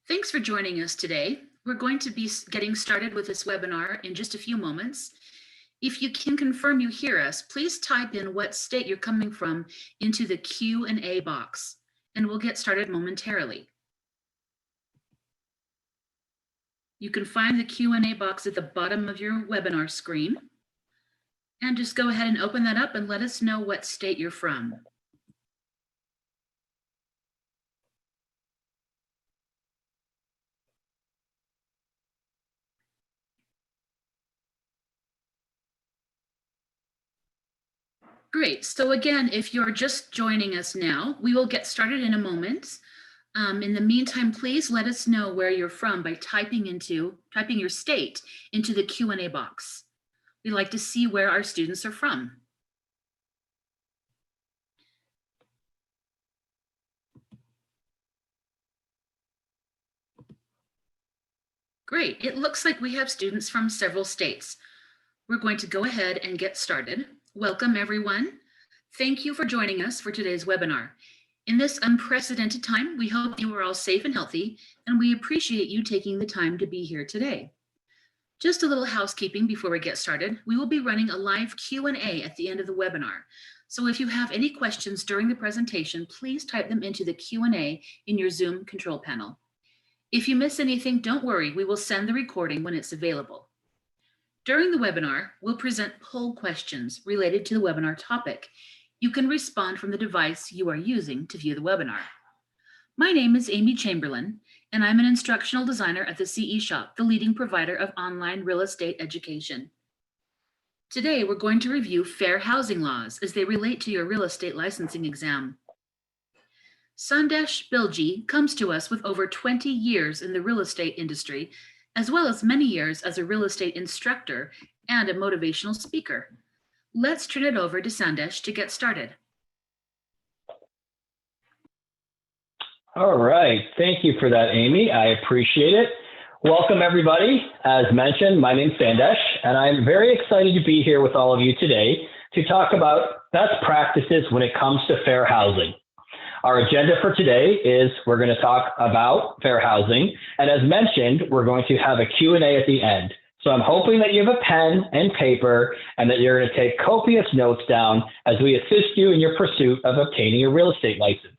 Thanks for joining us today. We're going to be getting started with this webinar in just a few moments. If you can confirm you hear us, please type in what state you're coming from into the Q&A box, and we'll get started momentarily. You can find the Q&A box at the bottom of your webinar screen, and just go ahead and open that up and let us know what state you're from. Great. So again, if you're just joining us now, we will get started in a moment. In the meantime, please let us know where you're from by typing your state into the Q&A box. We like to see where our students are from. Great. It looks like we have students from several states. We're going to go ahead and get started. Welcome, everyone. Thank you for joining us for today's webinar. In this unprecedented time, we hope you are all safe and healthy, and we appreciate you taking the time to be here today. Just a little housekeeping before we get started. We will be running a live Q&A at the end of the webinar. So if you have any questions during the presentation, please type them into the Q&A in your Zoom control panel. If you miss anything, don't worry, we will send the recording when it's available. During the webinar, we'll present poll questions related to the webinar topic. You can respond from the device you are using to view the webinar. My name is Amy Chamberlain, and I'm an instructional designer at the CE Shop, the leading provider of online real estate education. Today, we're going to review fair housing laws as they relate to your real estate licensing exam. Sandesh Bilgi comes to us with over 20 years in the real estate industry, as well as many years as a real estate instructor and a motivational speaker. Let's turn it over to Sandesh to get started. All right, thank you for that, Amy. I appreciate it. Welcome, everybody. As mentioned, my name's Sandesh, and I'm very excited to be here with all of you today to talk about best practices when it comes to fair housing. Our agenda for today is we're going to talk about fair housing, and as mentioned, we're going to have a Q&A at the end. So I'm hoping that you have a pen and paper and that you're going to take copious notes down as we assist you in your pursuit of obtaining a real estate license.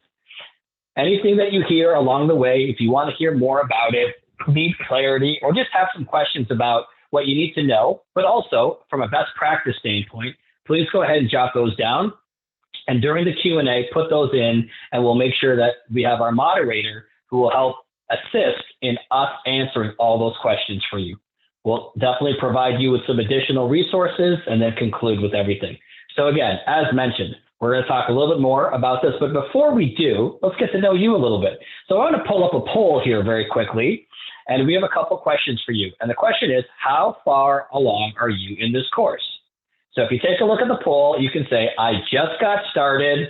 Anything that you hear along the way, if you want to hear more about it, need clarity, or just have some questions about what you need to know, but also from a best practice standpoint, please go ahead and jot those down. And during the Q&A, put those in, and we'll make sure that we have our moderator who will help assist in us answering all those questions for you. We'll definitely provide you with some additional resources and then conclude with everything. So again, as mentioned, we're going to talk a little bit more about this, but before we do, let's get to know you a little bit. So I want to pull up a poll here very quickly, and we have a couple questions for you. And the question is, how far along are you in this course? So if you take a look at the poll, you can say, I just got started.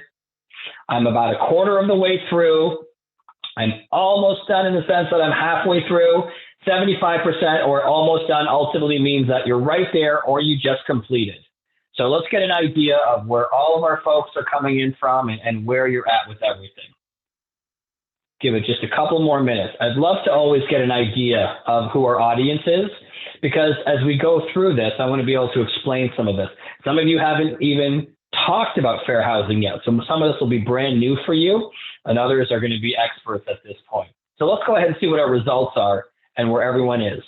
I'm about a quarter of the way through. I'm almost done in the sense that I'm halfway through. 75% or almost done ultimately means that you're right there or you just completed. So let's get an idea of where all of our folks are coming in from and where you're at with everything. Give it just a couple more minutes. I'd love to always get an idea of who our audience is, because as we go through this, I want to be able to explain some of this. Some of you haven't even talked about fair housing yet. So some of this will be brand new for you, and others are going to be experts at this point. So let's go ahead and see what our results are and where everyone is.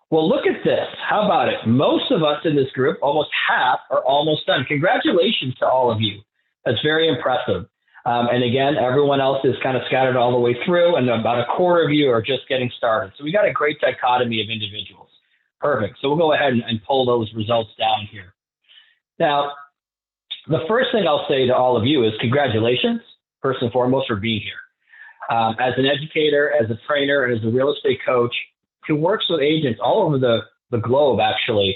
Well, look at this. How about it? Most of us in this group, almost half, are almost done. Congratulations to all of you. That's very impressive. And again, everyone else is kind of scattered all the way through, and about a quarter of you are just getting started. So we got a great dichotomy of individuals. Perfect. So we'll go ahead and pull those results down here. Now, the first thing I'll say to all of you is congratulations, first and foremost, for being here. As an educator, as a trainer, and as a real estate coach who works with agents all over the globe, actually,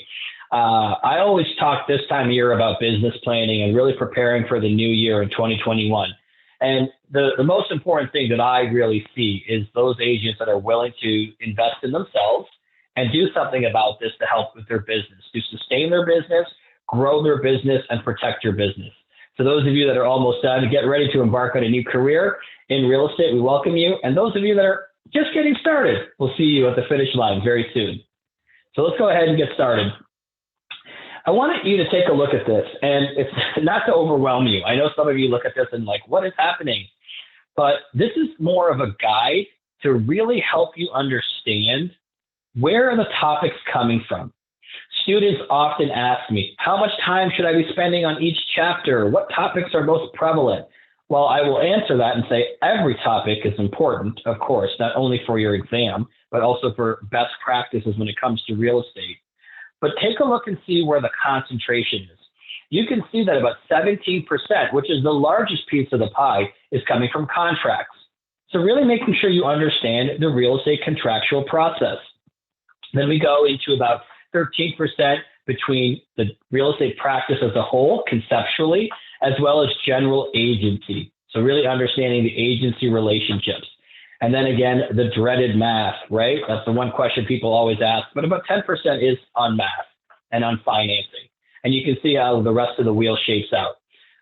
I always talk this time of year about business planning and really preparing for the new year in 2021. And the most important thing that I really see is those agents that are willing to invest in themselves and do something about this to help with their business, to sustain their business, grow their business, and protect your business. So those of you that are almost done, get ready to embark on a new career. in real estate, we welcome you. And those of you that are just getting started, we'll see you at the finish line very soon. So let's go ahead and get started. I wanted you to take a look at this, and it's not to overwhelm you. I know some of you look at this and like, what is happening? But this is more of a guide to really help you understand where are the topics coming from. Students often ask me, how much time should I be spending on each chapter? What topics are most prevalent? Well, I will answer that and say every topic is important, of course, not only for your exam, but also for best practices when it comes to real estate. But take a look and see where the concentration is. You can see that about 17%, which is the largest piece of the pie, is coming from contracts. So really making sure you understand the real estate contractual process. Then we go into about 13% between the real estate practice as a whole, conceptually, as well as general agency. So really understanding the agency relationships. And then again, the dreaded math, right? That's the one question people always ask, but about 10% is on math and on financing. And you can see how the rest of the wheel shapes out.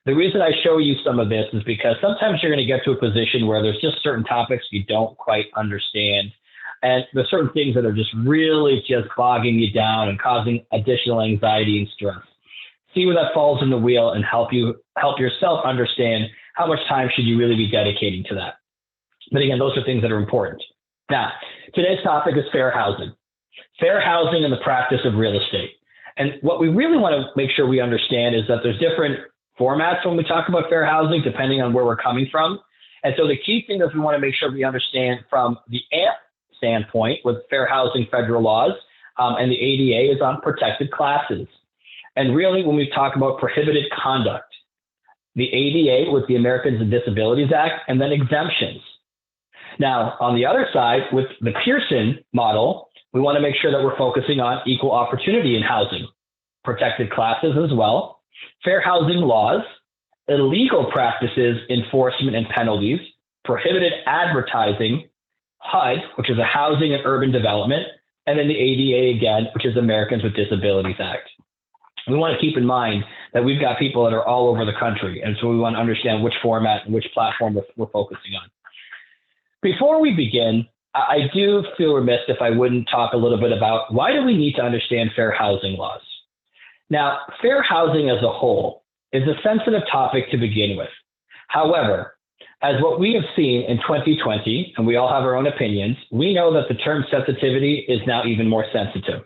The reason I show you some of this is because sometimes you're going to get to a position where there's just certain topics you don't quite understand. And there's certain things that are just really just bogging you down and causing additional anxiety and stress. See where that falls in the wheel and help yourself understand how much time should you really be dedicating to that. But again, those are things that are important. Now, today's topic is fair housing. Fair housing and the practice of real estate. And what we really want to make sure we understand is that there's different formats when we talk about fair housing, depending on where we're coming from. And so the key thing is we want to make sure we understand from the AMP standpoint with fair housing federal laws, and the ADA is on protected classes. And really, when we talk about prohibited conduct, the ADA with the Americans with Disabilities Act, and then exemptions. Now, on the other side, with the Pearson model, we want to make sure that we're focusing on equal opportunity in housing, protected classes as well, fair housing laws, illegal practices, enforcement and penalties, prohibited advertising, HUD, which is a Housing and Urban Development, and then the ADA again, which is Americans with Disabilities Act. We want to keep in mind that we've got people that are all over the country, and so we want to understand which format and which platform we're focusing on. Before we begin, I do feel remiss if I wouldn't talk a little bit about why do we need to understand fair housing laws. Now, fair housing as a whole is a sensitive topic to begin with. However, as what we have seen in 2020, and we all have our own opinions, we know that the term sensitivity is now even more sensitive.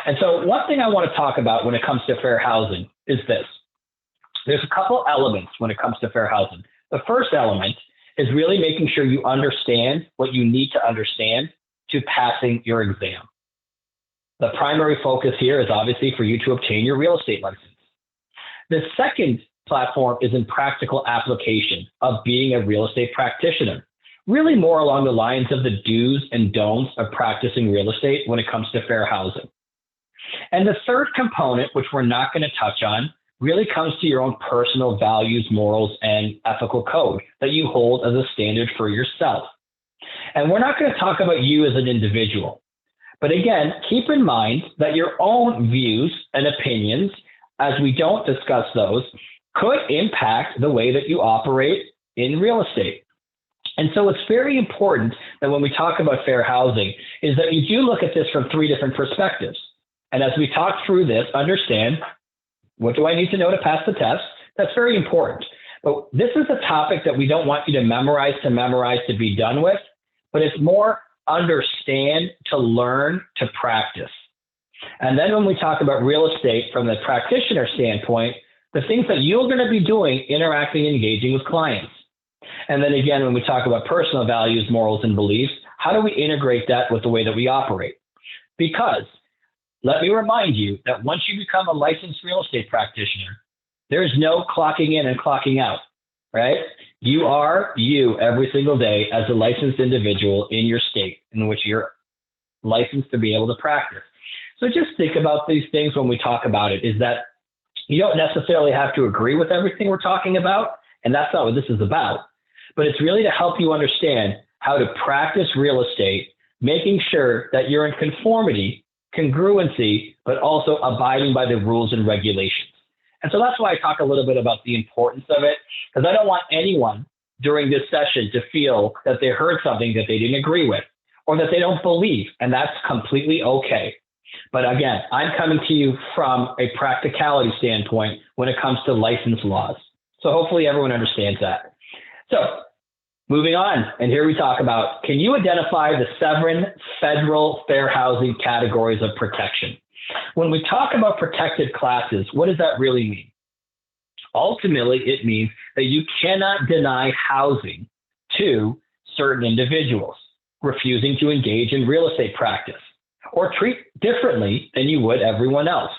And so one thing I want to talk about when it comes to fair housing is this. There's a couple elements when it comes to fair housing. The first element is really making sure you understand what you need to understand to passing your exam. The primary focus here is obviously for you to obtain your real estate license. The second platform is in practical application of being a real estate practitioner, really more along the lines of the do's and don'ts of practicing real estate when it comes to fair housing. And the third component, which we're not going to touch on, really comes to your own personal values, morals, and ethical code that you hold as a standard for yourself. And we're not going to talk about you as an individual. But again, keep in mind that your own views and opinions, as we don't discuss those, could impact the way that you operate in real estate. And so it's very important that when we talk about fair housing is that you do look at this from three different perspectives. And as we talk through this, understand, what do I need to know to pass the test? That's very important. But this is a topic that we don't want you to memorize to be done with, but it's more understand to learn to practice. And then when we talk about real estate from the practitioner standpoint, the things that you're going to be doing, interacting, engaging with clients. And then again, when we talk about personal values, morals, and beliefs, how do we integrate that with the way that we operate? Because let me remind you that once you become a licensed real estate practitioner, there's no clocking in and clocking out, right? You are you every single day as a licensed individual in your state in which you're licensed to be able to practice. So just think about these things when we talk about it, is that you don't necessarily have to agree with everything we're talking about, and that's not what this is about. But it's really to help you understand how to practice real estate, making sure that you're in conformity, congruency, but also abiding by the rules and regulations. And so that's why I talk a little bit about the importance of it, because I don't want anyone during this session to feel that they heard something that they didn't agree with or that they don't believe, and that's completely okay. But again, I'm coming to you from a practicality standpoint when it comes to license laws. So hopefully everyone understands that. So moving on, and here we talk about, can you identify the 7 federal fair housing categories of protection? When we talk about protected classes, what does that really mean? Ultimately, it means that you cannot deny housing to certain individuals, refusing to engage in real estate practice, or treat differently than you would everyone else.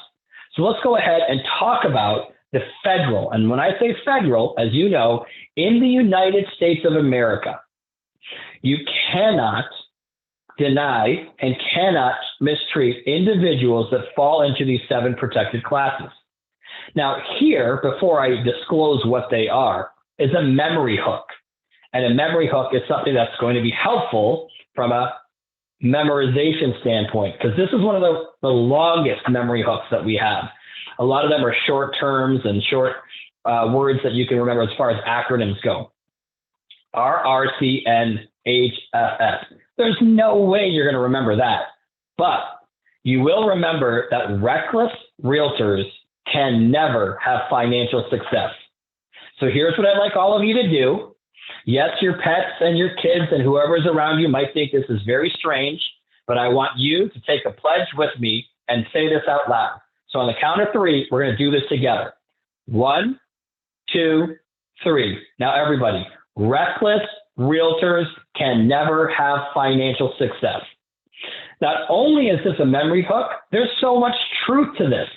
So let's go ahead and talk about the federal. And when I say federal, as you know, in the United States of America, you cannot deny and cannot mistreat individuals that fall into these 7 protected classes. Now here, before I disclose what they are, is a memory hook. And a memory hook is something that's going to be helpful from a memorization standpoint, because this is one of the longest memory hooks that we have. A lot of them are short terms and short words that you can remember as far as acronyms go. RRCNHFS. There's no way you're going to remember that. But you will remember that reckless realtors can never have financial success. So here's what I'd like all of you to do. Yes, your pets and your kids and whoever's around you might think this is very strange, but I want you to take a pledge with me and say this out loud. So on the count of 3, we're going to do this together. 1, 2, 3. Now everybody, reckless realtors can never have financial success. Not only is this a memory hook, there's so much truth to this.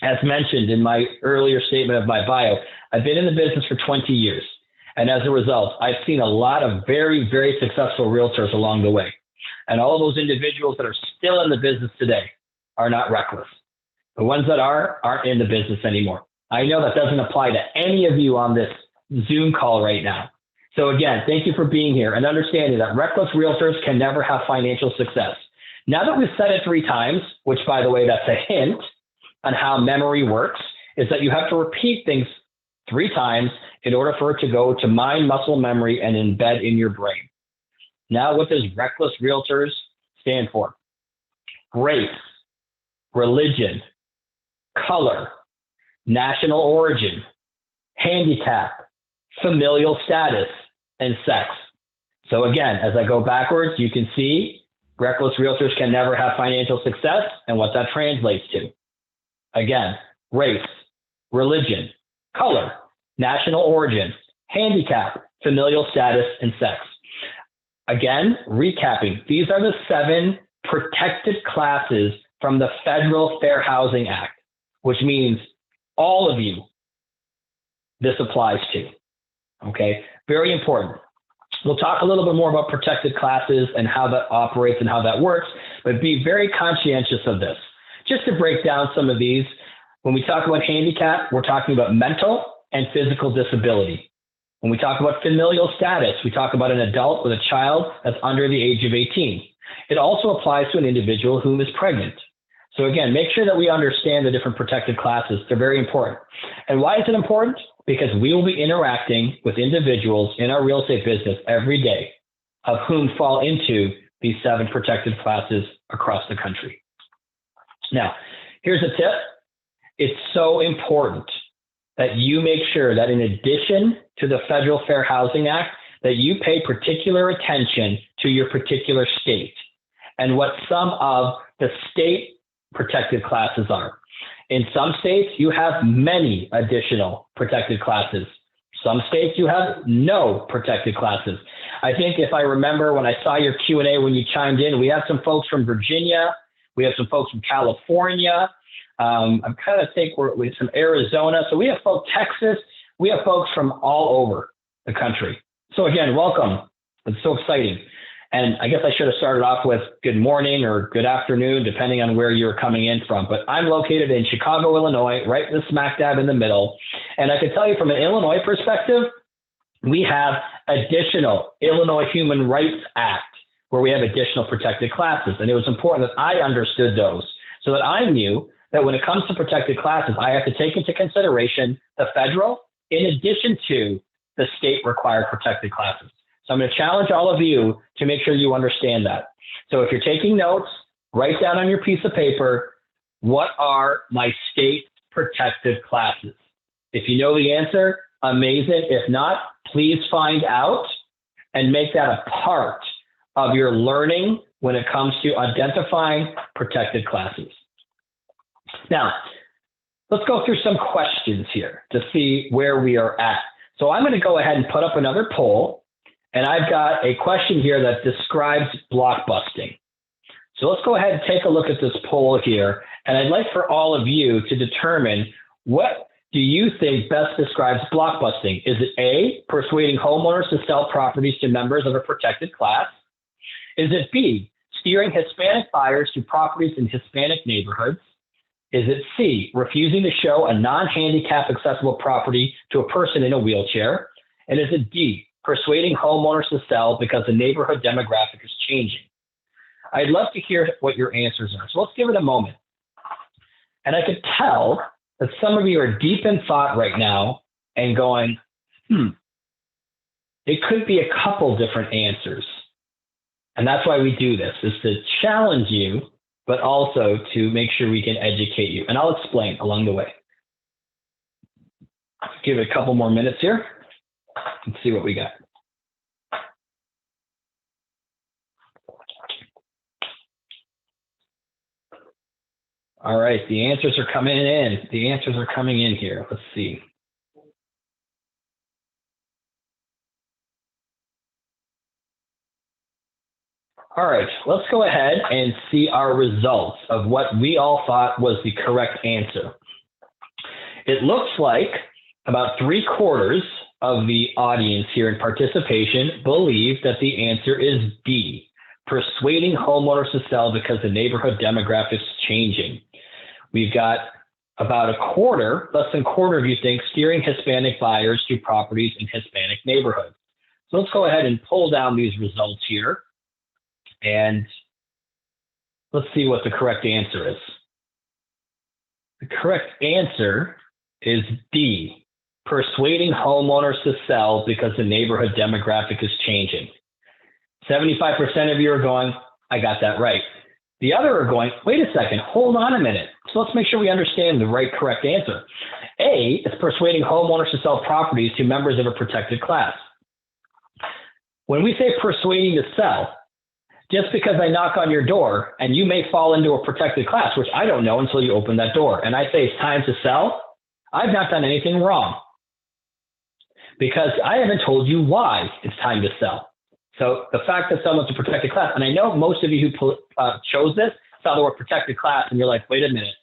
As mentioned in my earlier statement of my bio, I've been in the business for 20 years. And as a result, I've seen a lot of very, very successful realtors along the way. And all of those individuals that are still in the business today are not reckless. The ones that aren't in the business anymore. I know that doesn't apply to any of you on this Zoom call right now. So again, thank you for being here and understanding that reckless realtors can never have financial success. Now that we've said it 3 times, which by the way, that's a hint on how memory works, is that you have to repeat things 3 times in order for it to go to mind muscle memory and embed in your brain. Now, what does reckless realtors stand for? Race, religion, color, national origin, handicap, familial status, and sex. So again, as I go backwards, you can see reckless realtors can never have financial success and what that translates to. Again, race, religion, color, national origin, handicap, familial status, and sex. Again, recapping, these are the 7 protected classes from the Federal Fair Housing Act, which means all of you this applies to. Okay, very important. We'll talk a little bit more about protected classes and how that operates and how that works, but be very conscientious of this. Just to break down some of these, when we talk about handicap, we're talking about mental and physical disability. When we talk about familial status, we talk about an adult with a child that's under the age of 18. It also applies to an individual who is pregnant. So again, make sure that we understand the different protected classes. They're very important. And why is it important? Because we will be interacting with individuals in our real estate business every day of whom fall into these 7 protected classes across the country. Now, here's a tip. It's so important that you make sure that in addition to the Federal Fair Housing Act, that you pay particular attention to your particular state and what some of the state protected classes are. In some states, you have many additional protected classes. Some states, you have no protected classes. I think if I remember when I saw your Q&A when you chimed in, we have some folks from Virginia. We have some folks from California. I'm kind of think we're with some Arizona. So we have folks, Texas. We have folks from all over the country. So again, welcome. It's so exciting. And I guess I should have started off with good morning or good afternoon, depending on where you're coming in from. But I'm located in Chicago, Illinois, right in the smack dab in the middle. And I can tell you from an Illinois perspective, we have additional Illinois Human Rights Act, where we have additional protected classes. And it was important that I understood those so that I knew that when it comes to protected classes, I have to take into consideration the federal in addition to the state required protected classes. So I'm going to challenge all of you to make sure you understand that. So if you're taking notes, write down on your piece of paper, what are my state protected classes? If you know the answer, amazing. If not, please find out and make that a part of your learning when it comes to identifying protected classes. Now, let's go through some questions here to see where we are at. So I'm going to go ahead and put up another poll, and I've got a question here that describes blockbusting. So let's go ahead and take a look at this poll here, and I'd like for all of you to determine, what do you think best describes blockbusting? Is it A, persuading homeowners to sell properties to members of a protected class? Is it B, steering Hispanic buyers to properties in Hispanic neighborhoods? Is it C, refusing to show a non-handicap accessible property to a person in a wheelchair? And is it D, persuading homeowners to sell because the neighborhood demographic is changing? I'd love to hear what your answers are. So let's give it a moment. And I could tell that some of you are deep in thought right now and going, it could be a couple different answers. And that's why we do this, is to challenge you, but also to make sure we can educate you. And I'll explain along the way. Give it a couple more minutes here and see what we got. All right, the answers are coming in. The answers are coming in here. Let's see. All right, let's go ahead and see our results of what we all thought was the correct answer. It looks like about 3/4 of the audience here in participation believe that the answer is D, persuading homeowners to sell because the neighborhood demographic is changing. We've got about a quarter, less than a quarter of you think steering Hispanic buyers to properties in Hispanic neighborhoods. So let's go ahead and pull down these results here. And let's see what the correct answer is. The correct answer is D, persuading homeowners to sell because the neighborhood demographic is changing. 75% of you are going, I got that right. The other are going, wait a second, hold on a minute. So let's make sure we understand the right correct answer. A is persuading homeowners to sell properties to members of a protected class. When we say persuading to sell, just because I knock on your door and you may fall into a protected class, which I don't know until you open that door, and I say it's time to sell, I've not done anything wrong because I haven't told you why it's time to sell. So the fact that someone's a protected class, and I know most of you who chose this saw the word protected class and you're like, wait a minute.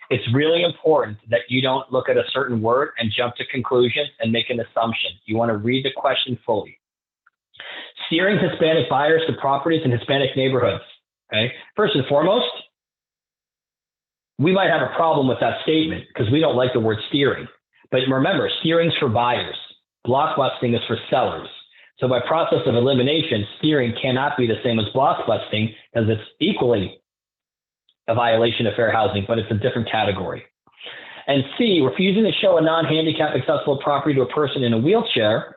It's really important that you don't look at a certain word and jump to conclusions and make an assumption. You want to read the question fully. Steering Hispanic buyers to properties in Hispanic neighborhoods. Okay. First and foremost, we might have a problem with that statement because we don't like the word steering. But remember, steering's for buyers. Blockbusting is for sellers. So by process of elimination, steering cannot be the same as blockbusting because it's equally a violation of fair housing, but it's a different category. And C, refusing to show a non-handicap accessible property to a person in a wheelchair.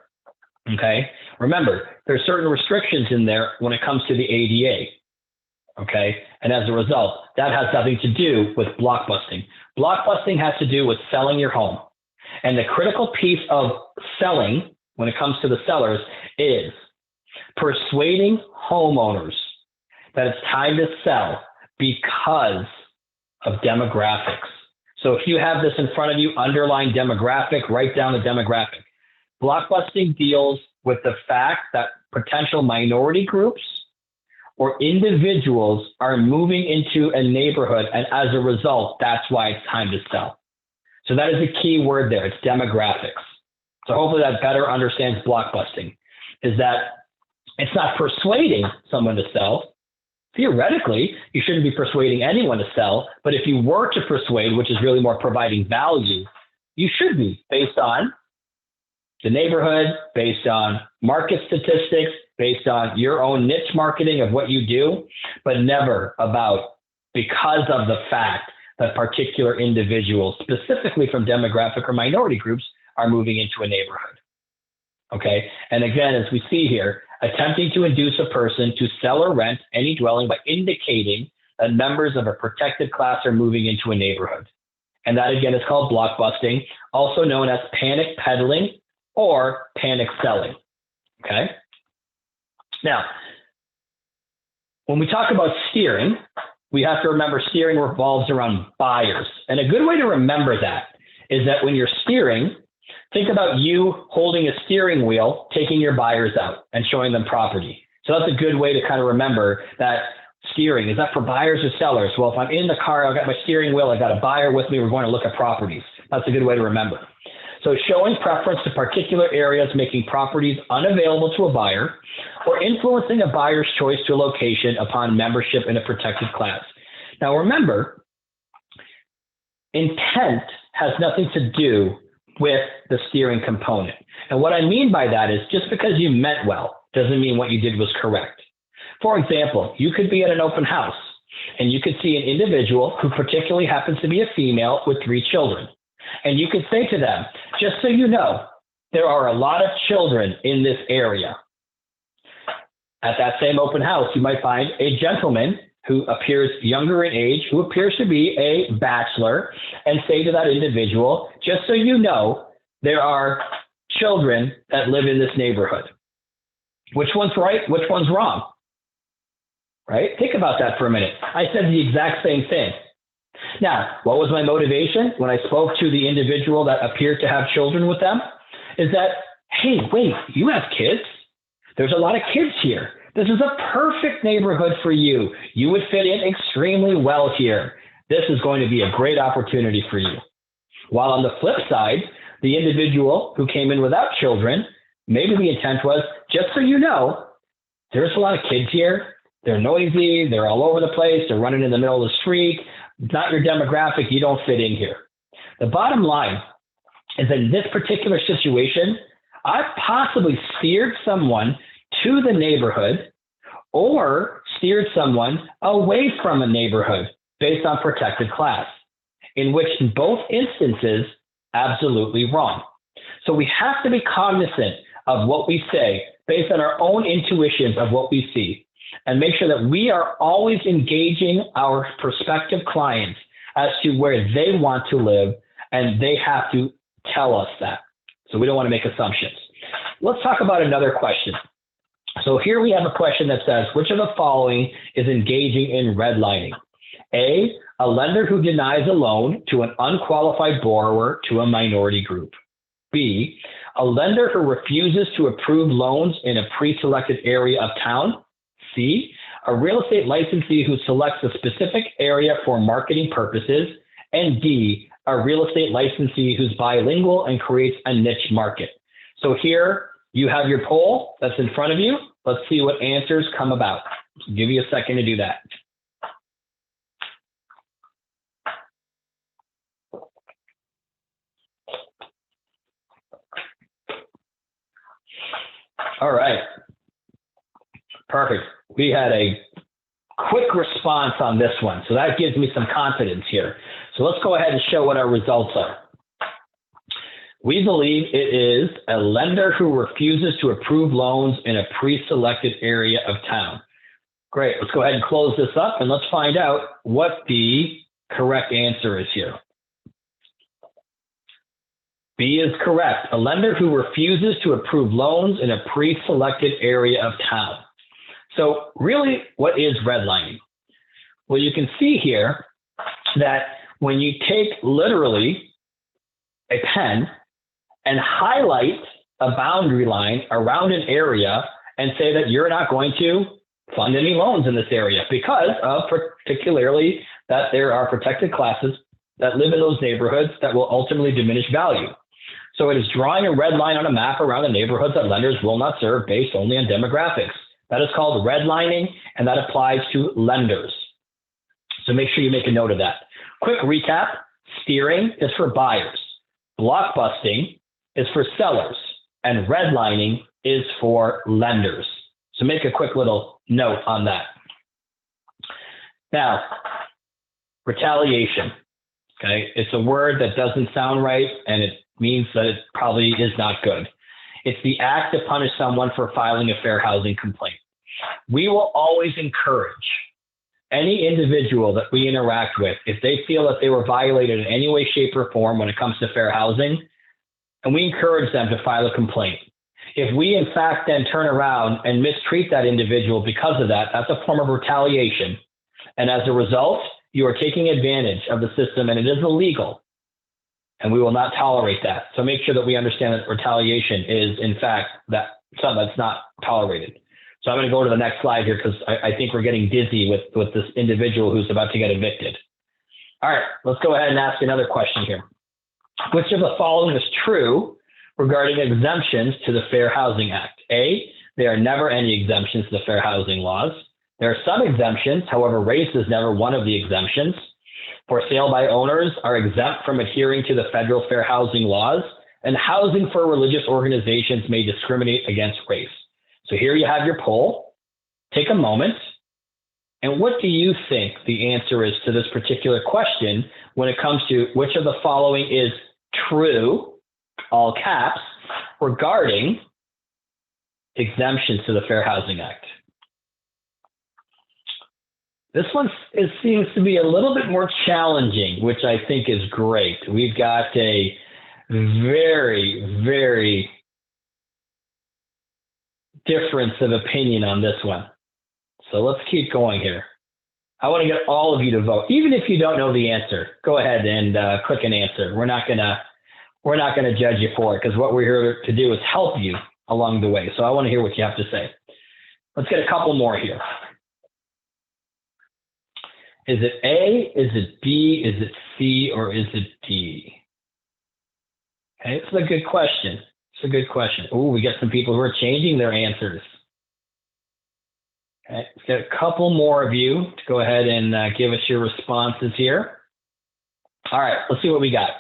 Okay. Remember, there's certain restrictions in there when it comes to the ADA. Okay. And as a result, that has nothing to do with blockbusting. Blockbusting has to do with selling your home. And the critical piece of selling when it comes to the sellers is persuading homeowners that it's time to sell because of demographics. So if you have this in front of you, underline demographic, write down the demographic. Blockbusting deals with the fact that potential minority groups or individuals are moving into a neighborhood, and as a result, that's why it's time to sell. So that is a key word there. It's demographics. So hopefully that better understands blockbusting, is that it's not persuading someone to sell. Theoretically, you shouldn't be persuading anyone to sell, but if you were to persuade, which is really more providing value, you should be based on the neighborhood, based on market statistics, based on your own niche marketing of what you do, but never about because of the fact that particular individuals, specifically from demographic or minority groups, are moving into a neighborhood. Okay. And again, as we see here, attempting to induce a person to sell or rent any dwelling by indicating that members of a protected class are moving into a neighborhood. And that again is called blockbusting, also known as panic peddling or panic selling. Okay. Now, when we talk about steering, we have to remember steering revolves around buyers. And a good way to remember that is that when you're steering, think about you holding a steering wheel, taking your buyers out and showing them property. So that's a good way to kind of remember that steering. Is that for buyers or sellers? Well, if I'm in the car, I've got my steering wheel, I've got a buyer with me, we're going to look at properties. That's a good way to remember. So showing preference to particular areas, making properties unavailable to a buyer, or influencing a buyer's choice to a location upon membership in a protected class. Now remember, intent has nothing to do with the steering component. And what I mean by that is just because you meant well doesn't mean what you did was correct. For example, you could be at an open house and you could see an individual who particularly happens to be a female with 3 children. And you could say to them, just so you know, there are a lot of children in this area. At that same open house, you might find a gentleman who appears younger in age, who appears to be a bachelor, and say to that individual, just so you know, there are children that live in this neighborhood. Which one's right? Which one's wrong? Right? Think about that for a minute. I said the exact same thing. Now, what was my motivation when I spoke to the individual that appeared to have children with them? Is that, hey, wait, you have kids? There's a lot of kids here. This is a perfect neighborhood for you. You would fit in extremely well here. This is going to be a great opportunity for you. While on the flip side, the individual who came in without children, maybe the intent was, just so you know, there's a lot of kids here. They're noisy. They're all over the place. They're running in the middle of the street. Not your demographic. You don't fit in here. The bottom line is that in this particular situation, I possibly steered someone to the neighborhood or steered someone away from a neighborhood based on protected class, in which in both instances, absolutely wrong. So we have to be cognizant of what we say based on our own intuitions of what we see, and make sure that we are always engaging our prospective clients as to where they want to live, and they have to tell us that. So we don't want to make assumptions. Let's talk about another question. So here we have a question that says, which of the following is engaging in redlining? A lender who denies a loan to an unqualified borrower to a minority group. B, a lender who refuses to approve loans in a pre-selected area of town. C, a real estate licensee who selects a specific area for marketing purposes. And D, a real estate licensee who's bilingual and creates a niche market. So here you have your poll that's in front of you. Let's see what answers come about. I'll give you a second to do that. All right. Perfect. We had a quick response on this one, so that gives me some confidence here. So let's go ahead and show what our results are. We believe it is a lender who refuses to approve loans in a pre-selected area of town. Great. Let's go ahead and close this up and let's find out what the correct answer is here. B is correct. A lender who refuses to approve loans in a pre-selected area of town. So really, what is redlining? Well, you can see here that when you take literally a pen and highlight a boundary line around an area and say that you're not going to fund any loans in this area because of particularly that there are protected classes that live in those neighborhoods that will ultimately diminish value. So it is drawing a red line on a map around the neighborhoods that lenders will not serve based only on demographics. That is called redlining, and that applies to lenders. So make sure you make a note of that. Quick recap: steering is for buyers, blockbusting is for sellers, and redlining is for lenders. So make a quick little note on that. Now, retaliation. Okay, it's a word that doesn't sound right, and it means that it probably is not good. It's the act to punish someone for filing a fair housing complaint. We will always encourage any individual that we interact with, if they feel that they were violated in any way, shape, or form when it comes to fair housing, and we encourage them to file a complaint. If we, in fact, then turn around and mistreat that individual because of that, that's a form of retaliation. And as a result, you are taking advantage of the system, and it is illegal. And we will not tolerate that. So make sure that we understand that retaliation is, in fact, that something that's not tolerated. So I'm going to go to the next slide here because I think we're getting dizzy with this individual who's about to get evicted. All right, let's go ahead and ask another question here. Which of the following is true regarding exemptions to the Fair Housing Act? A, there are never any exemptions to the fair housing laws. There are some exemptions, however, race is never one of the exemptions. For sale by owners are exempt from adhering to the federal fair housing laws, and housing for religious organizations may discriminate against race. So here you have your poll. Take a moment. And what do you think the answer is to this particular question when it comes to which of the following is true, all caps, regarding exemptions to the Fair Housing Act? This one seems to be a little bit more challenging, which I think is great. We've got a very, very difference of opinion on this one. So let's keep going here. I want to get all of you to vote. Even if you don't know the answer, go ahead and click an answer. We're not gonna judge you for it because what we're here to do is help you along the way. So I want to hear what you have to say. Let's get a couple more here. Is it A, is it B, is it C, or is it D? Okay, it's a good question. It's a good question. Oh, we got some people who are changing their answers. Okay, let's get a couple more of you to go ahead and give us your responses here. All right, let's see what we got.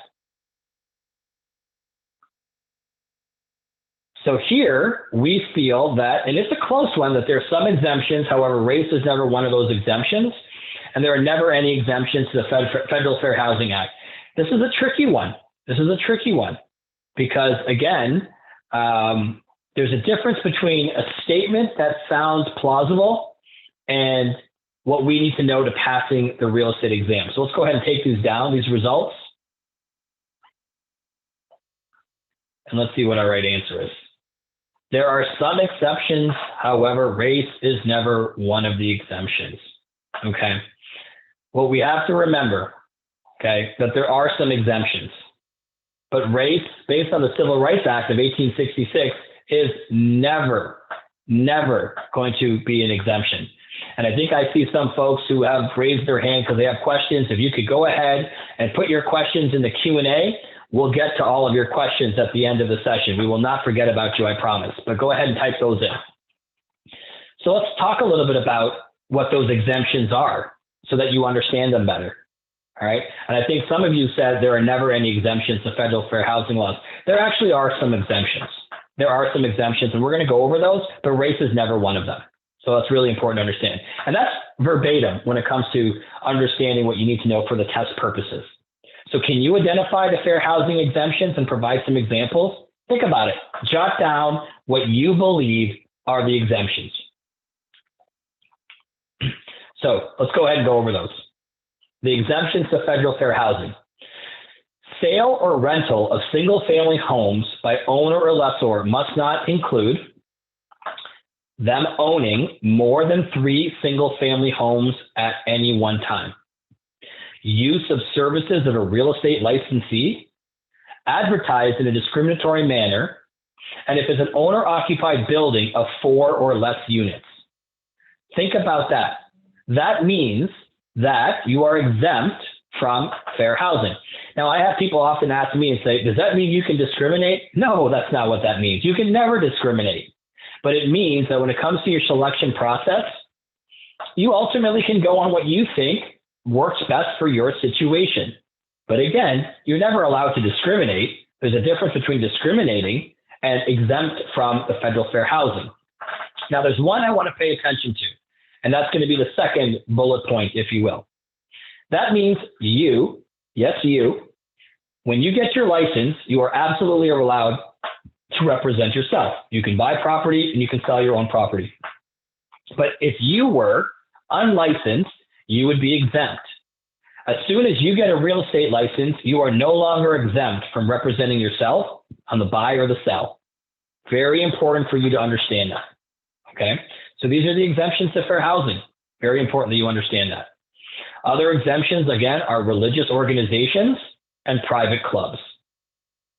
So here we feel that, and it's a close one, that there are some exemptions. However, race is never one of those exemptions. And there are never any exemptions to the Federal Fair Housing Act. This is a tricky one. This is a tricky one because, again, there's a difference between a statement that sounds plausible and what we need to know to passing the real estate exam. So let's go ahead and take these down, these results. And let's see what our right answer is. There are some exceptions. However, race is never one of the exemptions. Okay. What we have to remember, okay, that there are some exemptions, but race, based on the Civil Rights Act of 1866, is never going to be an exemption. And I think I see some folks who have raised their hand because they have questions. If you could go ahead and put your questions in the Q&A, we'll get to all of your questions at the end of the session. We will not forget about you, I promise. But go ahead and type those in. So let's talk a little bit about what those exemptions are so that you understand them better. All right. And I think some of you said there are never any exemptions to federal fair housing laws. There actually are some exemptions. There are some exemptions, and we're going to go over those, but race is never one of them. So that's really important to understand. And that's verbatim when it comes to understanding what you need to know for the test purposes. So can you identify the fair housing exemptions and provide some examples? Think about it. Jot down what you believe are the exemptions. So let's go ahead and go over those. The exemptions to federal fair housing. Sale or rental of single-family homes by owner or lessor must not include them owning more than 3 single-family homes at any one time. Use of services of a real estate licensee, advertised in a discriminatory manner, and if it's an owner-occupied building of 4 or less units. Think about that. That means that you are exempt from fair housing. Now, I have people often ask me and say, does that mean you can discriminate? No, that's not what that means. You can never discriminate. But it means that when it comes to your selection process, you ultimately can go on what you think works best for your situation. But again, you're never allowed to discriminate. There's a difference between discriminating and exempt from the federal fair housing. Now, there's one I want to pay attention to, and that's going to be the second bullet point, if you will. That means you, yes, you, when you get your license, you are absolutely allowed to represent yourself. You can buy property and you can sell your own property. But if you were unlicensed, you would be exempt. As soon as you get a real estate license, you are no longer exempt from representing yourself on the buy or the sell. Very important for you to understand that. Okay, so these are the exemptions to fair housing. Very important that you understand that. Other exemptions, again, are religious organizations and private clubs.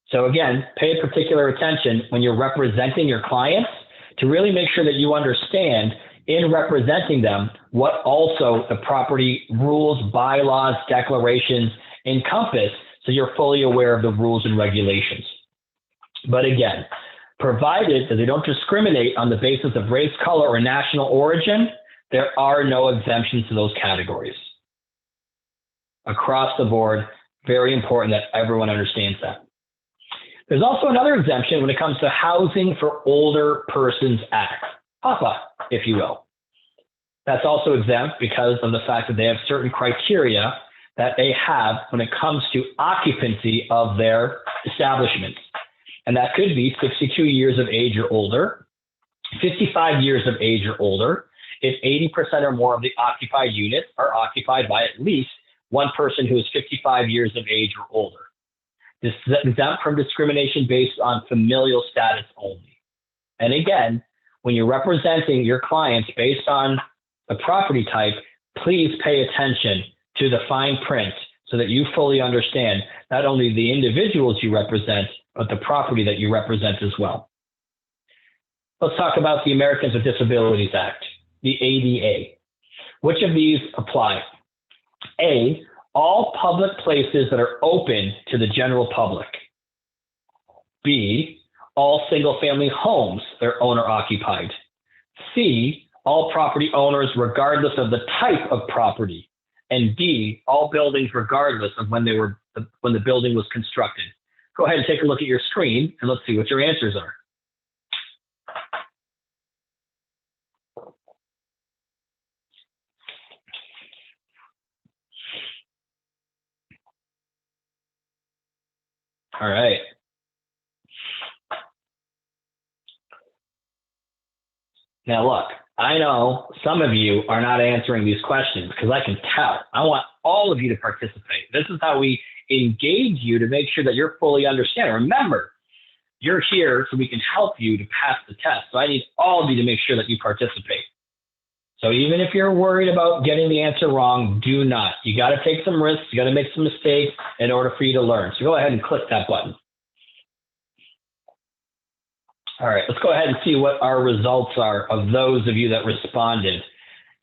So again, pay particular attention when you're representing your clients to really make sure that you understand in representing them what also the property rules, bylaws, declarations encompass, so you're fully aware of the rules and regulations. But again, provided that they don't discriminate on the basis of race, color, or national origin, there are no exemptions to those categories. Across the board, very important that everyone understands that. There's also another exemption when it comes to Housing for Older Persons Act, HOPA, if you will. That's also exempt because of the fact that they have certain criteria that they have when it comes to occupancy of their establishments. And that could be 62 years of age or older, 55 years of age or older, if 80% or more of the occupied units are occupied by at least one person who is 55 years of age or older. This is exempt from discrimination based on familial status only. And again, when you're representing your clients based on the property type, please pay attention to the fine print so that you fully understand not only the individuals you represent, but the property that you represent as well. Let's talk about the Americans with Disabilities Act, the ADA. Which of these apply? A, all public places that are open to the general public. B, all single-family homes that are owner-occupied. C, all property owners regardless of the type of property. And D, all buildings regardless of when the building was constructed. Go ahead and take a look at your screen and let's see what your answers are. All right. Now look, I know some of you are not answering these questions because I can tell. I want all of you to participate. This is how we engage you to make sure that you're fully understanding. Remember, you're here so we can help you to pass the test. So I need all of you to make sure that you participate. So even if you're worried about getting the answer wrong, do not. You got to take some risks. You got to make some mistakes in order for you to learn. So go ahead and click that button. All right, let's go ahead and see what our results are of those of you that responded.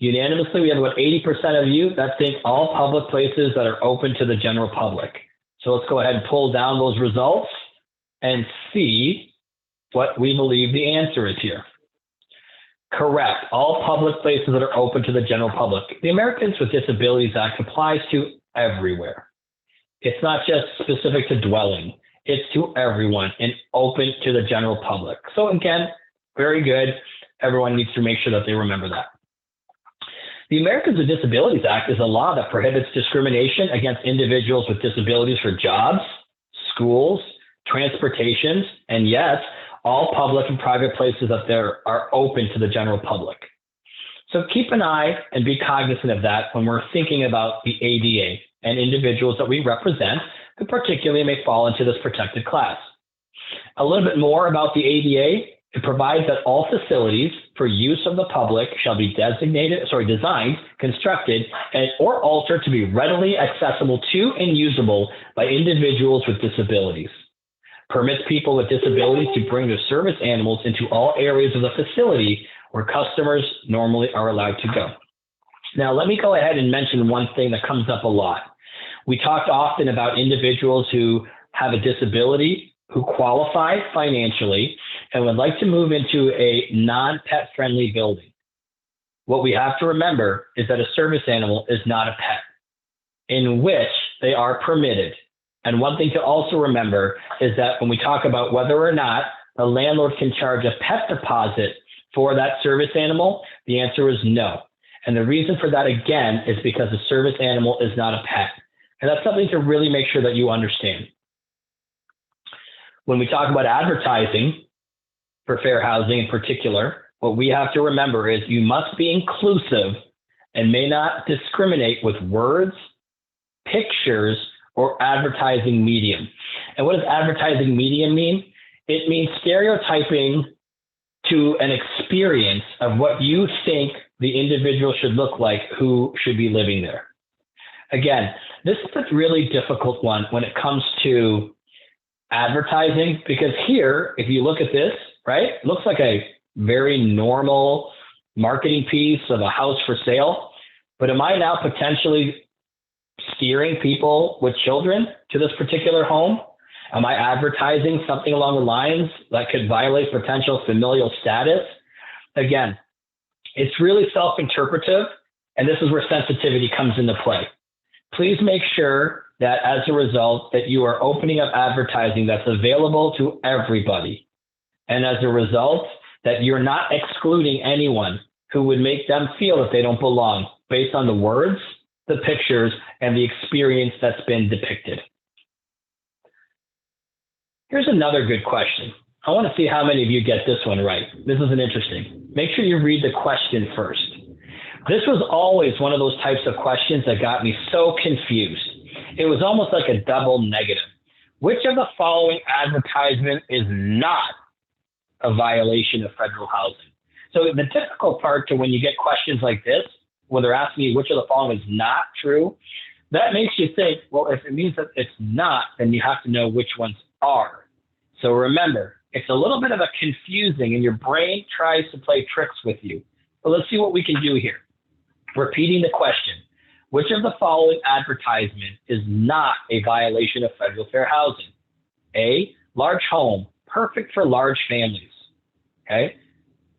Unanimously, we have about 80% of you that think all public places that are open to the general public. So let's go ahead and pull down those results and see what we believe the answer is here. Correct. All public places that are open to the general public. The Americans with Disabilities Act applies to everywhere. It's not just specific to dwelling. It's to everyone and open to the general public. So again, very good. Everyone needs to make sure that they remember that. The Americans with Disabilities Act is a law that prohibits discrimination against individuals with disabilities for jobs, schools, transportation, and yes, all public and private places that there are open to the general public. So keep an eye and be cognizant of that when we're thinking about the ADA and individuals that we represent who particularly may fall into this protected class. A little bit more about the ADA. It provides that all facilities for use of the public shall be designed, constructed, or altered to be readily accessible to and usable by individuals with disabilities. Permits people with disabilities to bring their service animals into all areas of the facility where customers normally are allowed to go. Now, let me go ahead and mention one thing that comes up a lot. We talked often about individuals who have a disability, who qualify financially, and would like to move into a non-pet friendly building. What we have to remember is that a service animal is not a pet, in which they are permitted. And one thing to also remember is that when we talk about whether or not the landlord can charge a pet deposit for that service animal, the answer is no. And the reason for that, again, is because the service animal is not a pet. And that's something to really make sure that you understand. When we talk about advertising for fair housing in particular, what we have to remember is you must be inclusive and may not discriminate with words, pictures, or advertising medium. And what does advertising medium mean? It means stereotyping to an experience of what you think the individual should look like who should be living there. Again, this is a really difficult one when it comes to advertising, because here, if you look at this, right, it looks like a very normal marketing piece of a house for sale. But am I now potentially steering people with children to this particular home? Am I advertising something along the lines that could violate potential familial status? Again, it's really self-interpretive, and this is where sensitivity comes into play. Please make sure that as a result that you are opening up advertising that's available to everybody. And as a result, that you're not excluding anyone who would make them feel that they don't belong based on the words, the pictures, and the experience that's been depicted. Here's another good question. I want to see how many of you get this one right. This is an interesting. Make sure you read the question first. This was always one of those types of questions that got me so confused. It was almost like a double negative. Which of the following advertisement is not a violation of federal housing? So the difficult part to when you get questions like this, when they're asking you which of the following is not true, that makes you think, well, if it means that it's not, then you have to know which ones are. So remember, it's a little bit of a confusing, and your brain tries to play tricks with you. But let's see what we can do here. Repeating the question, which of the following advertisement is not a violation of federal fair housing? A, large home, perfect for large families. Okay.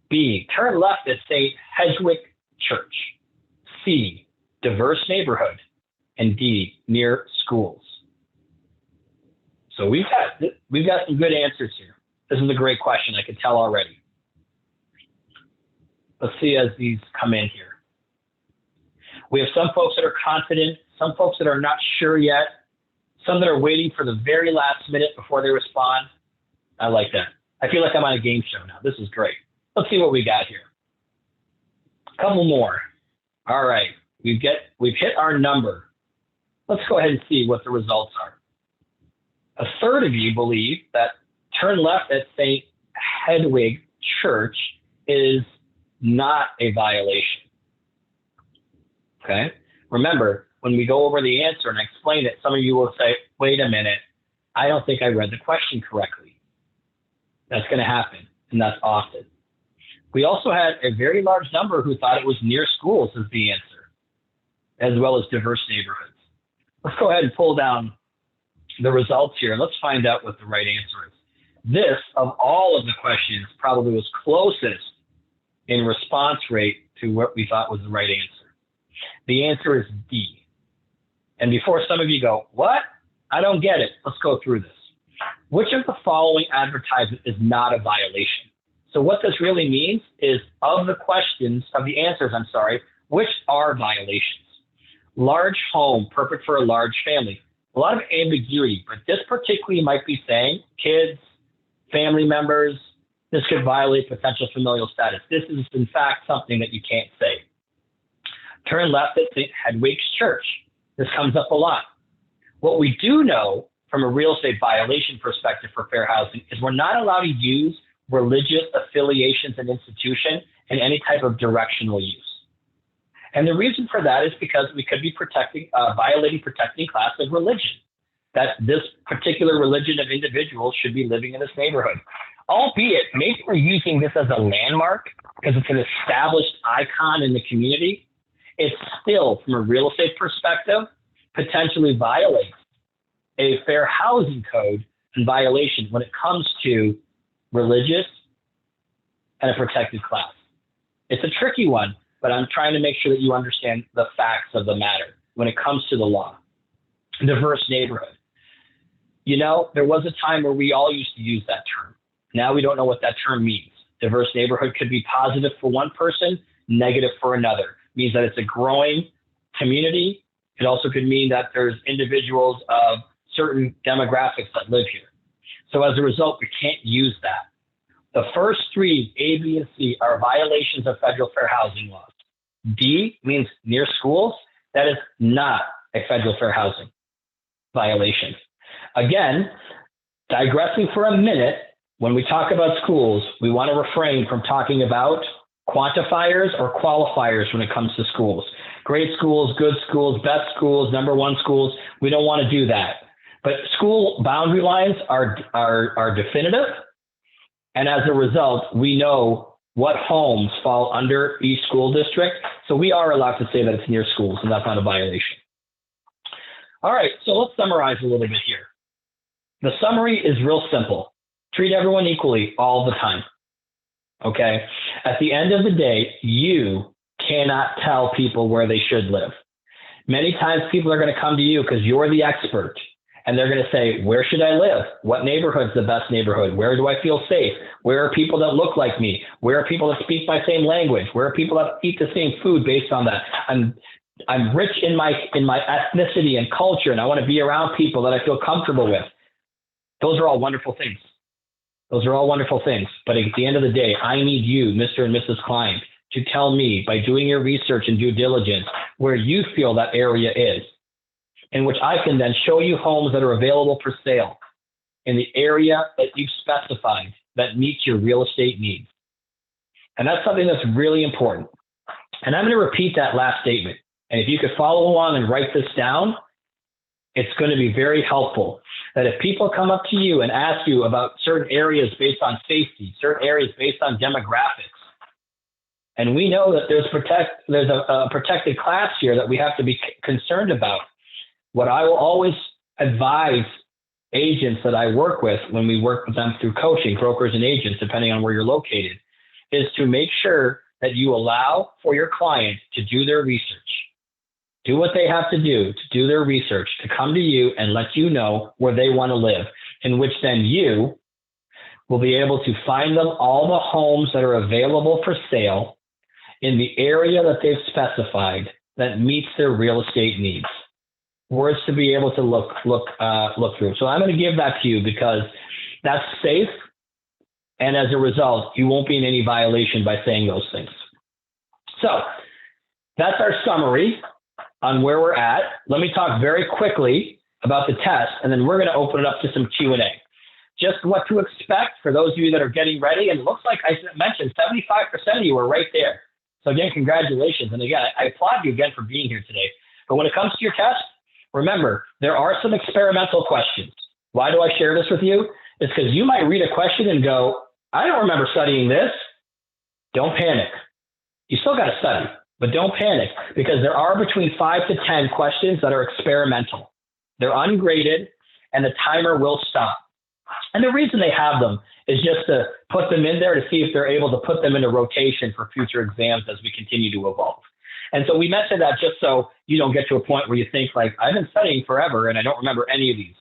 B, turn left at St. Hedwig Church. C, diverse neighborhood. And D, near schools. So we've got some good answers here. This is a great question, I can tell already. Let's see as these come in here. We have some folks that are confident, some folks that are not sure yet, some that are waiting for the very last minute before they respond. I like that. I feel like I'm on a game show now. This is great. Let's see what we got here. A couple more. All right, we've hit our number. Let's go ahead and see what the results are. A third of you believe that turn left at St. Hedwig Church is not a violation. Okay. Remember, when we go over the answer and I explain it, some of you will say, wait a minute, I don't think I read the question correctly. That's going to happen, and that's often. We also had a very large number who thought it was near schools as the answer, as well as diverse neighborhoods. Let's go ahead and pull down the results here, and let's find out what the right answer is. This, of all of the questions, probably was closest in response rate to what we thought was the right answer. The answer is D. And before some of you go, what? I don't get it. Let's go through this. Which of the following advertisement is not a violation? So what this really means is of the answers, which are violations? Large home, perfect for a large family. A lot of ambiguity, but this particularly might be saying kids, family members, this could violate potential familial status. This is in fact something that you can't say. Turn left at St. Hedwig's Church. This comes up a lot. What we do know from a real estate violation perspective for fair housing is we're not allowed to use religious affiliations and institution in any type of directional use. And the reason for that is because we could be violating protecting class of religion, that this particular religion of individuals should be living in this neighborhood. Albeit, maybe we're using this as a landmark because it's an established icon in the community. It still, from a real estate perspective, potentially violates a fair housing code and violation when it comes to religious and a protected class. It's a tricky one, but I'm trying to make sure that you understand the facts of the matter when it comes to the law. Diverse neighborhood. You know, there was a time where we all used to use that term. Now we don't know what that term means. Diverse neighborhood could be positive for one person, negative for another. It means that it's a growing community. It also could mean that there's individuals of certain demographics that live here. So as a result, we can't use that. The first three, A, B, and C, are violations of federal fair housing laws. D means near schools. That is not a federal fair housing violation. Again, digressing for a minute, when we talk about schools, we want to refrain from talking about quantifiers or qualifiers when it comes to schools. Great schools, good schools, best schools, number one schools. We don't want to do that. But school boundary lines are definitive. And as a result, we know what homes fall under each school district. So we are allowed to say that it's near schools, and that's not a violation. All right, so let's summarize a little bit here. The summary is real simple. Treat everyone equally all the time. Okay? At the end of the day, you cannot tell people where they should live. Many times people are going to come to you because you're the expert. And they're going to say, where should I live? What neighborhood's the best neighborhood? Where do I feel safe? Where are people that look like me? Where are people that speak my same language? Where are people that eat the same food based on that? I'm rich in my ethnicity and culture, and I want to be around people that I feel comfortable with. Those are all wonderful things. Those are all wonderful things. But at the end of the day, I need you, Mr. and Mrs. Klein, to tell me by doing your research and due diligence where you feel that area is, in which I can then show you homes that are available for sale in the area that you've specified that meets your real estate needs. And that's something that's really important. And I'm going to repeat that last statement. And if you could follow along and write this down, it's going to be very helpful. That if people come up to you and ask you about certain areas based on safety, certain areas based on demographics, and we know that there's a protected class here that we have to be concerned about. What I will always advise agents that I work with when we work with them through coaching, brokers and agents, depending on where you're located, is to make sure that you allow for your client to do their research. Do what they have to do their research, to come to you and let you know where they want to live, in which then you will be able to find them all the homes that are available for sale in the area that they've specified that meets their real estate needs. Words to be able to look through. So I'm going to give that to you because that's safe. And as a result, you won't be in any violation by saying those things. So that's our summary on where we're at. Let me talk very quickly about the test, and then we're going to open it up to some Q&A. Just what to expect for those of you that are getting ready. And it looks like I mentioned 75% of you are right there. So again, congratulations. And again, I applaud you again for being here today. But when it comes to your test, remember, there are some experimental questions. Why do I share this with you? It's because you might read a question and go, I don't remember studying this. Don't panic. You still got to study, but don't panic because there are between 5 to 10 questions that are experimental. They're ungraded and the timer will stop. And the reason they have them is just to put them in there to see if they're able to put them into rotation for future exams as we continue to evolve. And so we mentioned that just so you don't get to a point where you think like, I've been studying forever and I don't remember any of these.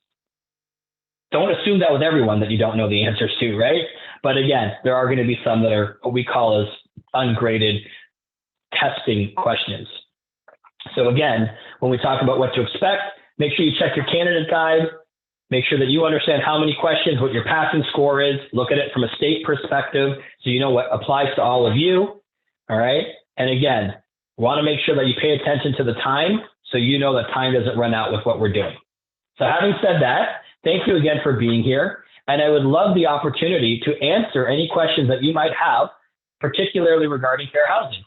Don't assume that with everyone that you don't know the answers to, right? But again, there are going to be some that are what we call as ungraded testing questions. So again, when we talk about what to expect, make sure you check your candidate guide. Make sure that you understand how many questions, what your passing score is. Look at it from a state perspective so you know what applies to all of you. All right. And again, want to make sure that you pay attention to the time so you know that time doesn't run out with what we're doing. So having said that, thank you again for being here. And I would love the opportunity to answer any questions that you might have, particularly regarding fair housing.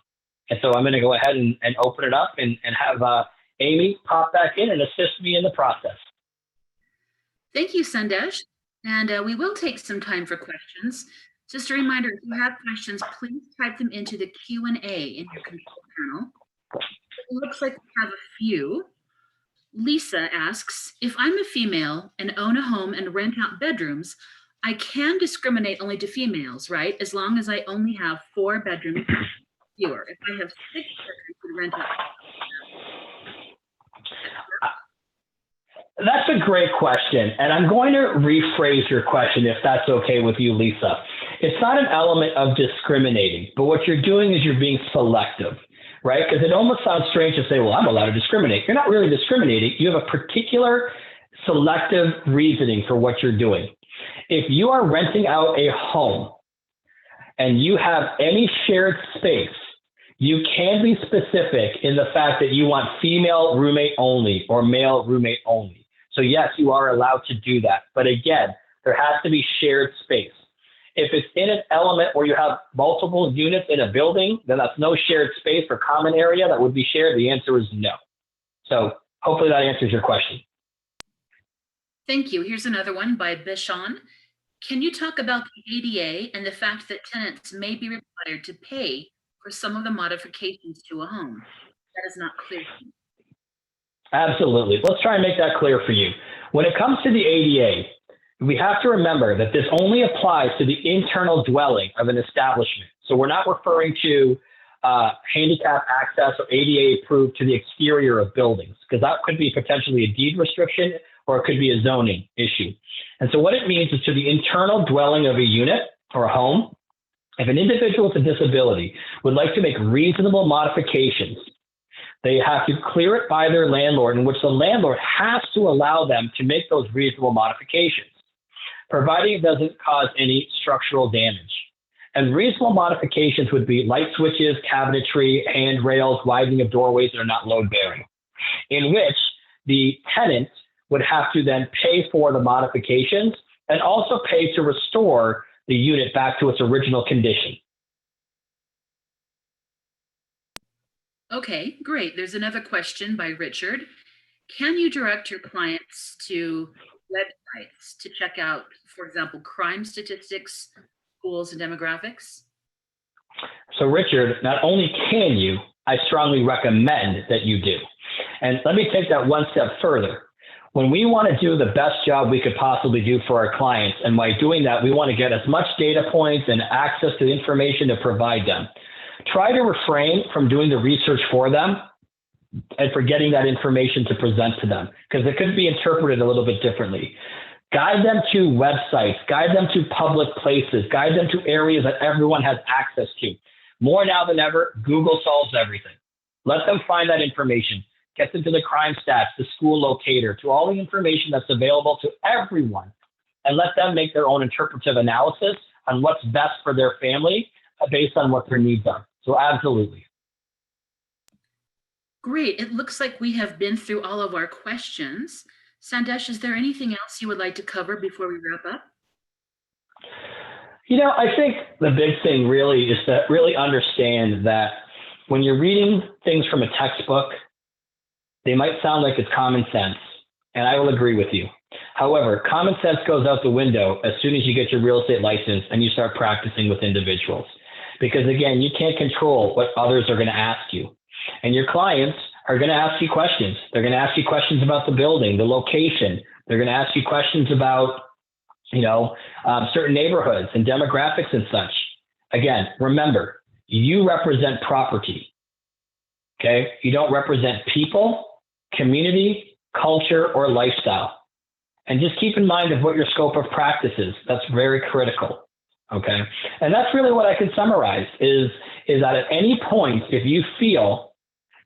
And so I'm going to go ahead and open it up and have Amy pop back in and assist me in the process. Thank you, Sandesh. And we will take some time for questions. Just a reminder, if you have questions, please type them into the Q&A in your control panel. It looks like we have a few. Lisa asks, if I'm a female and own a home and rent out bedrooms, I can discriminate only to females, right? As long as I only have 4 bedrooms or fewer. If I have 6 bedrooms and rent out. That's a great question. And I'm going to rephrase your question if that's okay with you, Lisa. It's not an element of discriminating, but what you're doing is you're being selective, right? Because it almost sounds strange to say, well, I'm allowed to discriminate. You're not really discriminating. You have a particular selective reasoning for what you're doing. If you are renting out a home and you have any shared space, you can be specific in the fact that you want female roommate only or male roommate only. So yes, you are allowed to do that. But again, there has to be shared space. If it's in an element where you have multiple units in a building, then that's no shared space or common area that would be shared. The answer is no. So hopefully that answers your question. Thank you. Here's another one by Bishan. Can you talk about the ADA and the fact that tenants may be required to pay for some of the modifications to a home? That is not clear to me. Absolutely. Let's try and make that clear for you. When it comes to the ADA, we have to remember that this only applies to the internal dwelling of an establishment. So we're not referring to handicap access or ADA approved to the exterior of buildings, because that could be potentially a deed restriction or it could be a zoning issue. And so what it means is to the internal dwelling of a unit or a home, if an individual with a disability would like to make reasonable modifications, they have to clear it by their landlord, in which the landlord has to allow them to make those reasonable modifications, providing it doesn't cause any structural damage. And reasonable modifications would be light switches, cabinetry, handrails, widening of doorways that are not load bearing, in which the tenant would have to then pay for the modifications and also pay to restore the unit back to its original condition. Okay, great. There's another question by Richard. Can you direct your clients to websites to check out, for example, crime statistics, schools, and demographics? So Richard, not only can you, I strongly recommend that you do. And let me take that one step further. When we want to do the best job we could possibly do for our clients, and by doing that, we want to get as much data points and access to the information to provide them. Try to refrain from doing the research for them and for getting that information to present to them, because it could be interpreted a little bit differently. Guide them to websites, guide them to public places, guide them to areas that everyone has access to. More now than ever, Google solves everything. Let them find that information. Get them to the crime stats, the school locator, to all the information that's available to everyone, and let them make their own interpretive analysis on what's best for their family based on what their needs are. So absolutely. Great. It looks like we have been through all of our questions. Sandesh, is there anything else you would like to cover before we wrap up? You know, I think the big thing really is to really understand that when you're reading things from a textbook, they might sound like it's common sense, and I will agree with you. However, common sense goes out the window as soon as you get your real estate license and you start practicing with individuals. Because again, you can't control what others are going to ask you. And your clients are going to ask you questions. They're going to ask you questions about the building, the location. They're going to ask you questions about, certain neighborhoods and demographics and such. Again, remember, you represent property. Okay? You don't represent people, community, culture, or lifestyle. And just keep in mind of what your scope of practice is. That's very critical. Okay. And that's really what I can summarize is that at any point, if you feel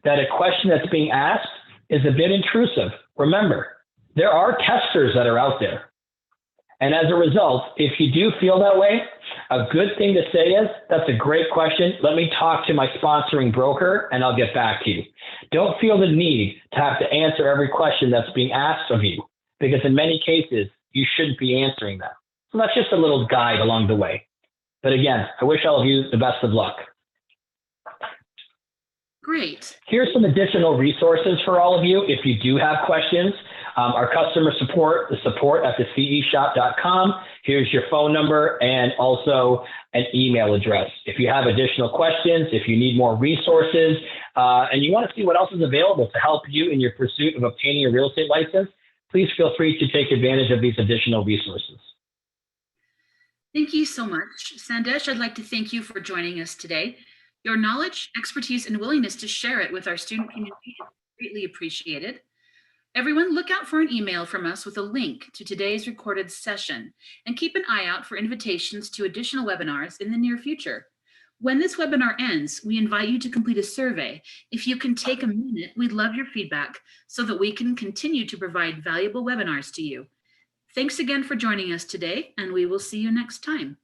that a question that's being asked is a bit intrusive, remember, there are testers that are out there. And as a result, if you do feel that way, a good thing to say is, that's a great question. Let me talk to my sponsoring broker and I'll get back to you. Don't feel the need to have to answer every question that's being asked of you, because in many cases, you shouldn't be answering that. So that's just a little guide along the way. But again, I wish all of you the best of luck. Great. Here's some additional resources for all of you if you do have questions. Our customer support, the support at theceshop.com. Here's your phone number and also an email address. If you have additional questions, if you need more resources, and you want to see what else is available to help you in your pursuit of obtaining a real estate license, please feel free to take advantage of these additional resources. Thank you so much. Sandesh, I'd like to thank you for joining us today. Your knowledge, expertise, and willingness to share it with our student community is greatly appreciated. Everyone, look out for an email from us with a link to today's recorded session, and keep an eye out for invitations to additional webinars in the near future. When this webinar ends, we invite you to complete a survey. If you can take a minute, we'd love your feedback so that we can continue to provide valuable webinars to you. Thanks again for joining us today, and we will see you next time.